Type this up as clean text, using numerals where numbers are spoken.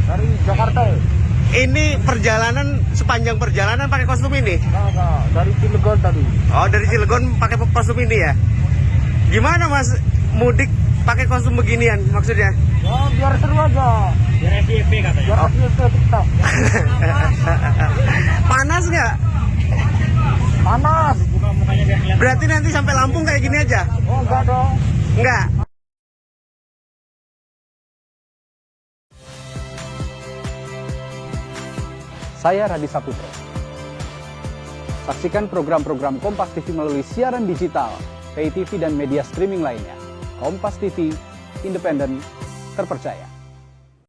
Dari Jakarta. Ini perjalanan, sepanjang perjalanan pakai kostum ini? Enggak, dari Cilegon tadi. Oh, dari Cilegon pakai kostum ini ya? Gimana Mas mudik pakai kostum beginian maksudnya? Ya, biar seru aja. Biar FYP katanya. Biar FYP TikTok. Panas nggak? Panas. Buka mukanya biar kelihatan. Berarti nanti sampai Lampung kayak gini aja? Oh, enggak dong. Enggak? Saya Radi Saputro. Saksikan program-program Kompas TV melalui siaran digital, pay TV dan media streaming lainnya. Kompas TV, independen, terpercaya.